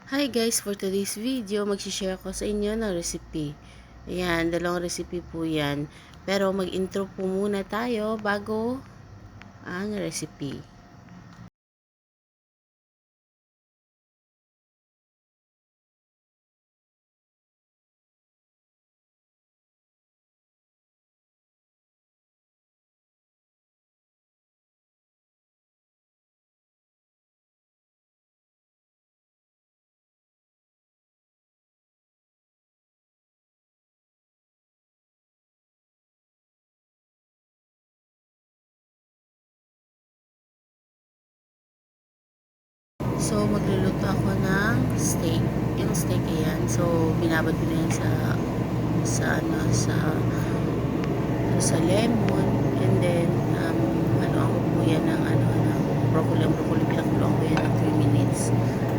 Hi guys, for today's video, mag-share ko sa inyo ng recipe. Ayan, dalawang recipe po yan. Pero mag-intro po muna tayo bago ang recipe. So, magluluto ako ng steak. Yung steak ayan. So, binabad ko na yan sa lemon. And then, ako po yan ng broccoli. Ang broccoli, pinakuloan ko yan ng 3 minutes.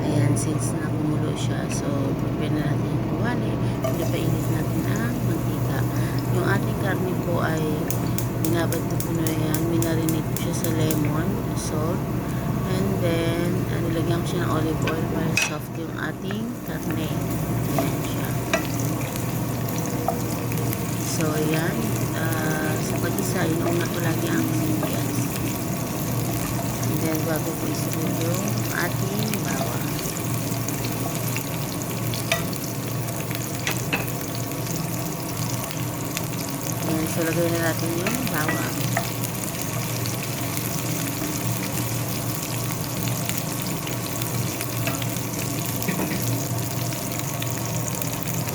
Ayan, since na kumulo siya. So, prepare na natin yung kuwali. Pinapainit natin ang mantika. Yung ating karne po ay binabad ko po na yan. Minarinate ko siya sa lemon, salt, and then, nilagyan ko siya ng olive oil para soft yung ating karne. Ayan siya. So, ayan. Sa pag-isa, inuuna ko lagi ang sibuyas. And then, bago ko isunod yung ating bawang. Ayan. So, lagay na natin yung bawang.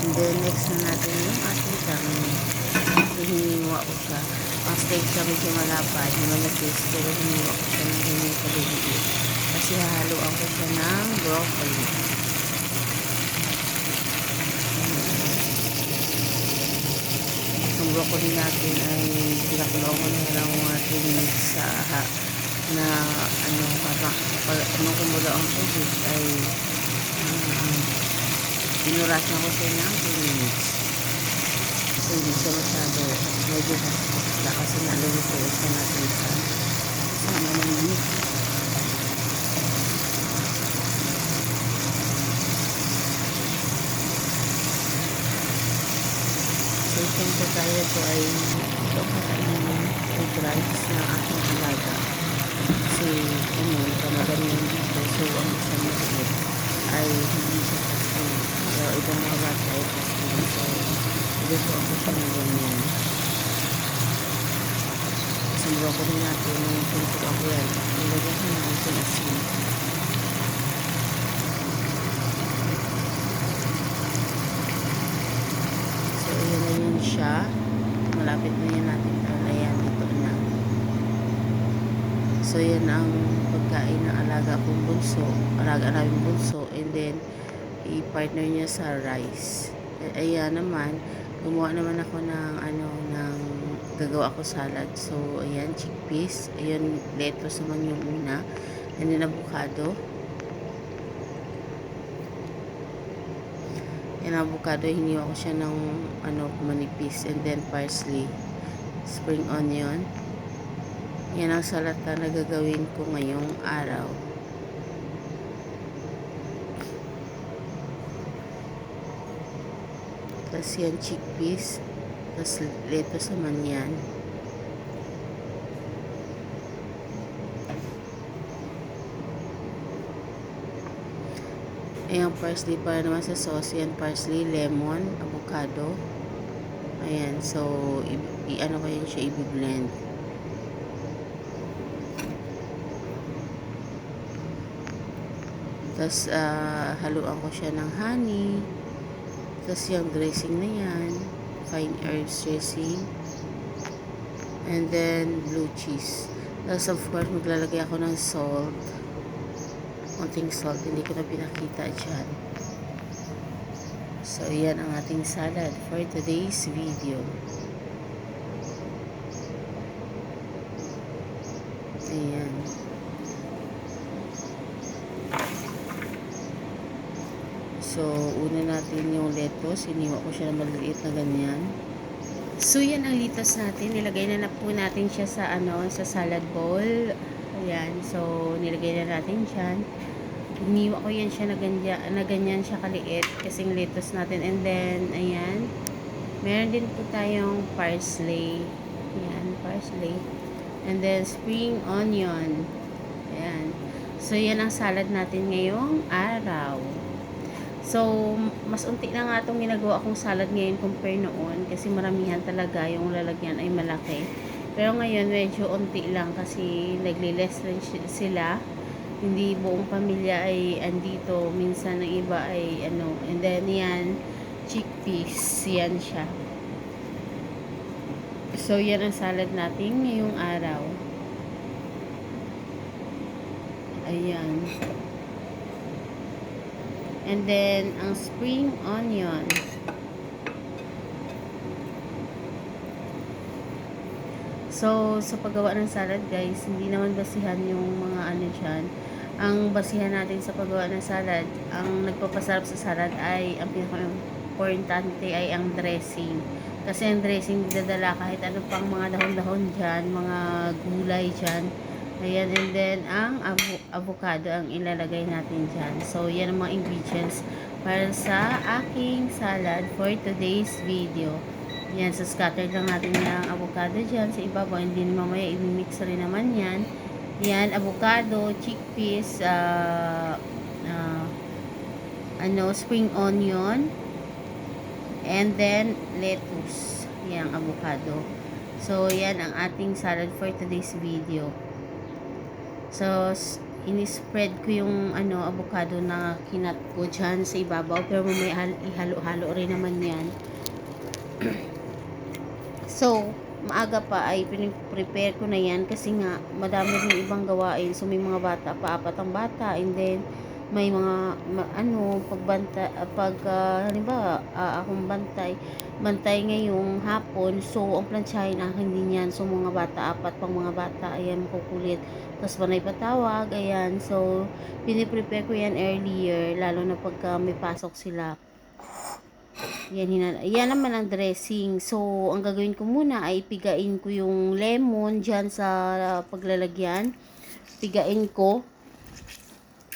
And then, next na natin yung ating karne. Hiniwa ko siya. Ang steak siya medyo malapad, malapis, pero hiniwa ko siya ng ganyan kaliliit. Kasi hahaluan ko siya ng broccoli. Ang broccoli natin ay pinakuloan ko na lang mga 3 minutes sa na kumulo ang tubig ay pinurasan ko siya ng 2 minutes. So, hindi siya masyado medyo basta kasi naluluto siya natin sa sama ng meat. So, siyempre tayo ito ay ito kakainin ng rice na aking alaga. Kasi, kamagan yun dito. So, ang isang maliit ay hindi siya kasi pero ibang mga bata ay kasi so, dito ako siya ng ganyan. Kasi broccoli natin yung pinituan ko yan. Nilagyan ko na ang asin. So, ayan na yun siya. Malapit na yan natin. Ayan, dito na. So, yan ang pagkain ng alaga kong bunso. Alaga namin bunso. And then, i-partner niya sa rice. Ayan naman, gumawa naman ako ng gagawa ako salad. So, ayan, chickpeas. Ayan, lettuce naman yung una. And then, avocado. Ayan, avocado, hiniwa ko siya ng manipis. And then, parsley. Spring onion. Yan ang salad na gagawin ko ngayong araw. Tapos yan, chickpeas. Tapos lettuce naman yan. Ayan, parsley para naman sa sauce. Yan, parsley, lemon, avocado. Ayan, so, i-ano ko yan siya, i-blend. Tapos, haluan ko siya ng honey. Tapos, yung dressing na yan. Fine herbs dressing. And then, blue cheese. Tapos, of course, maglalagay ako ng salt. Konting salt. Hindi ko na pinakita dyan. So, yan ang ating salad for today's video. Ayan. So, una natin yung lettuce. Iniwa ko siya na maliliit na ganyan. So, yan ang litas natin. Nilagay na po natin siya sa salad bowl. Ayan. So, nilagay na natin dyan. Iniwa ko yan siya na ganyan siya kaliit kasing lettuce natin. And then, ayan. Meron din po tayong parsley. Ayan, parsley. And then, spring onion. Ayan. So, yan ang salad natin ngayong araw. So, mas unti na nga itong ginagawa kong salad ngayon compare noon. Kasi maramihan talaga yung lalagyan ay malaki. Pero ngayon, medyo unti lang kasi nagle-less rin sila. Hindi buong pamilya ay andito. Minsan ang iba ay ano. And then, yan, chickpeas. Yan siya. So, yan ang salad natin ngayong araw. Ayan. And then, ang spring onion. So, sa paggawa ng salad, guys, hindi naman basihan yung mga ano dyan. Ang basihan natin sa paggawa ng salad, ang nagpapasarap sa salad ay, ang pinaka-importante ay ang dressing. Kasi ang dressing dadala kahit ano pang mga dahon-dahon dyan, mga gulay dyan. Ayan, and then ang avocado ang ilalagay natin dyan. So, yan ang mga ingredients para sa aking salad for today's video. Yan, so scatter lang natin yung avocado dyan sa ibabaw. Hindi mamaya i-mix rin naman yan. Yan, avocado, chickpeas, spring onion, and then lettuce. Yan, avocado. So, yan ang ating salad for today's video. So, ini-spread ko yung avocado na kinat ko dyan sa ibabaw. Pero mamaya ihalo-halo rin naman yan. So, maaga pa ay prepare ko na yan kasi nga madami rin ibang gawain. So, may mga bata pa, 4 ang bata. And then, may mga pagbanta halimbawa akong bantay ngayong hapon, so ang plantsahin akin din yan. So mga bata, 4 pang mga bata, ayan, makukulit, tapos panay patawag, ayan. So piniprepare ko yan earlier, lalo na pagka may pasok sila. Yan naman ang dressing. So ang gagawin ko muna ay pigain ko yung lemon dyan sa paglalagyan. Pigain ko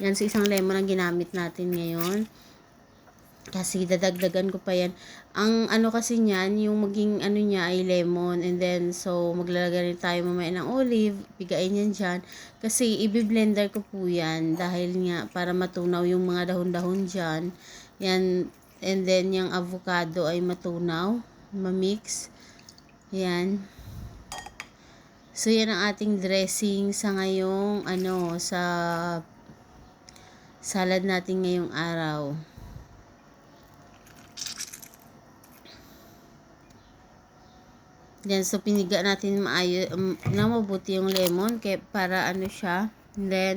yan, sa isang lemon ang ginamit natin ngayon. Kasi dadagdagan ko pa yan. Ang kasi niyan, yung maging niya ay lemon. And then, so, maglalagay rin tayo mamaya ng olive. Pigain yan dyan. Kasi, i-blender ko po yan. Dahil nga, para matunaw yung mga dahon-dahon dyan. Yan. And then, yung avocado ay matunaw. Mamix. Yan. So, yan ang ating dressing sa ngayong, sa salad natin ngayong araw. Yan, so piniga natin na mabuti yung lemon para siya. And then,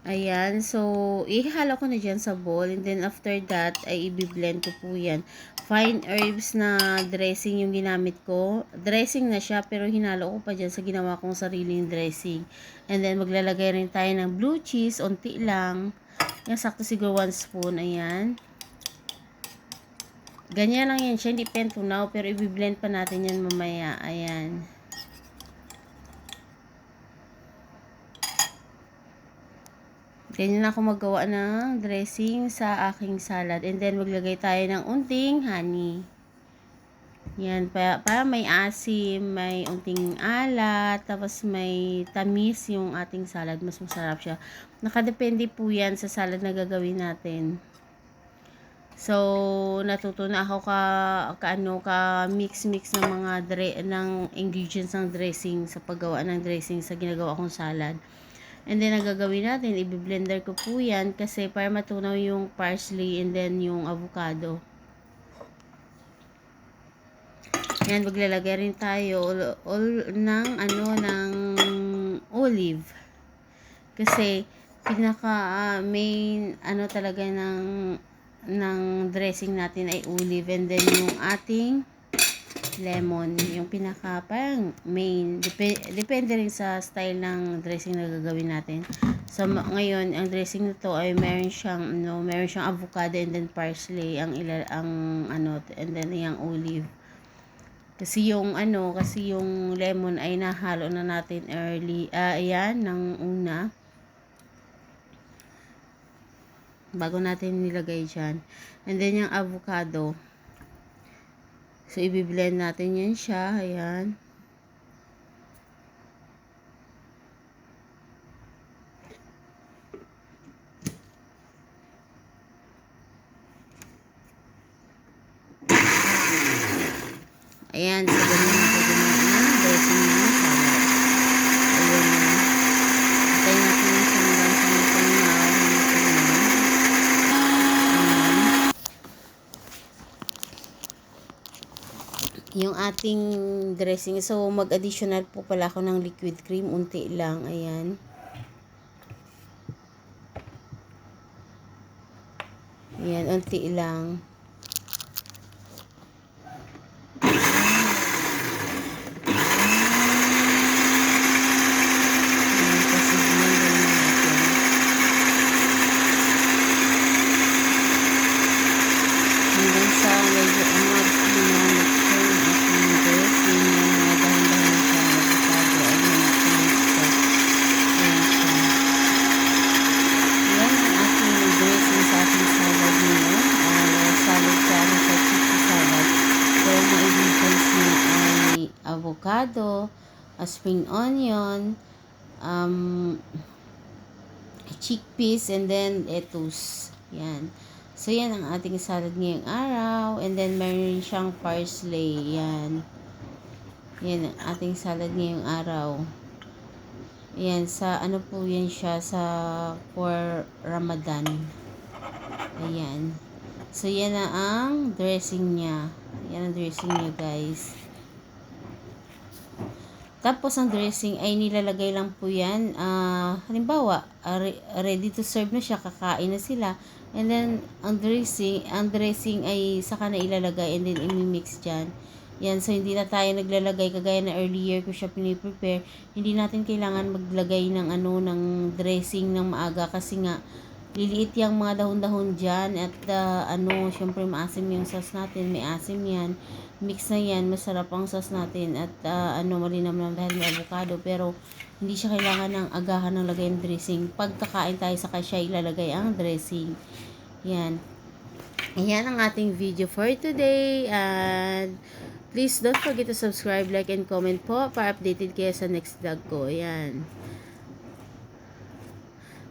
ayan, so ihalo ko na dyan sa bowl. And then after that, ay i-blend ko po yan. Fine herbs na dressing yung ginamit ko. Dressing na siya, pero hinalo ko pa dyan sa ginawa kong sariling dressing. And then, maglalagay rin tayo ng blue cheese, unti lang. Yan, sakto siguro 1 spoon, ayan. Ganyan lang yan siya, hindi pentunaw, pero i-blend pa natin yan mamaya, ayan. Ganyan ako magawa ng dressing sa aking salad. And then, maglagay tayo ng unting honey. Yan, para may asim, may unting alat, tapos may tamis yung ating salad. Mas masarap siya. Nakadepende po yan sa salad na gagawin natin. So, natuto na ako ka mix ng mga ng ingredients ng dressing sa paggawa ng dressing sa ginagawa kong salad. And then, ang gagawin natin, i-blender ko po yan kasi para matunaw yung parsley and then yung avocado. Yan, maglalagay rin tayo ng olive. Kasi, main talaga ng dressing natin ay olive. And then, yung ating lemon, yung parang main. Depende rin sa style ng dressing na gagawin natin. So, ngayon, ang dressing na to ay meron siyang avocado and then parsley, and then yung olive. Kasi yung lemon ay nahalo na natin early, ayan, ng una. bago natin nilagay dyan. And then yung avocado. So, i-blend natin yan siya. Ayan. Ayan, so ganyan natin gumawa ng dressing ng salad. Ayan na. Atay natin yung hanggang sa matanaw. Yung ating dressing. So, mag-additional po pala ako ng liquid cream. Unti lang. Ayan. Ayan, unti lang. Hanggang sa medyo umag yung ating dressing yung mga dahan-dahan siya avocado ay mag-mix ko. Yan ang ating dressing sa ating salad nila. Salad siya sa chicken salad. Pero ang ingredients niya ay avocado, spring onion, chickpeas, and then lettuce. Yan. So, yan ang ating salad ngayong araw. And then, meron siyang parsley. Yan. Yan ang ating salad ngayong araw. Yan. Sa, ano po yan siya? Sa, for Ramadan. Ayan. So, yan na ang dressing niya. Yan ang dressing niya, guys. Tapos, ang dressing ay nilalagay lang po yan. Halimbawa, ready to serve na siya. Kakain na sila. And then, ang dressing ay saka na ilalagay and then imimix dyan. Yan, so hindi na tayo naglalagay kagaya na earlier ko siya piniprepare. Hindi natin kailangan maglagay ng ng dressing ng maaga kasi nga liliit yung mga dahon-dahon dyan at syempre maasim yung sauce natin, may asim yan. Mix na yan, masarap ang sauce natin at malinam lang dahil may avocado pero hindi siya kailangan ng agahan ng lagay ng dressing. Pag kakain tayo sa siya ilalagay ang dressing. Yan. Ayan ang ating video for today. And please don't forget to subscribe, like, and comment po para updated kayo sa next vlog ko. Ayan.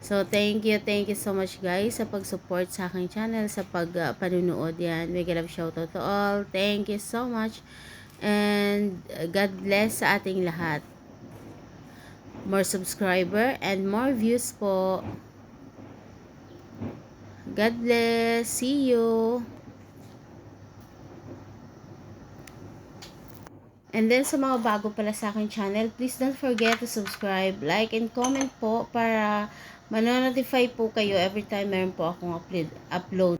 So, thank you so much guys sa pag-support sa aking channel, sa pag-panunood yan. Mega love shoutout to all. Thank you so much. And God bless sa ating lahat. More subscriber and more views po. God bless. See you. And then sa mga bago pala sa aking channel, please don't forget to subscribe, like, and comment po para manonotify po kayo every time meron po akong upload.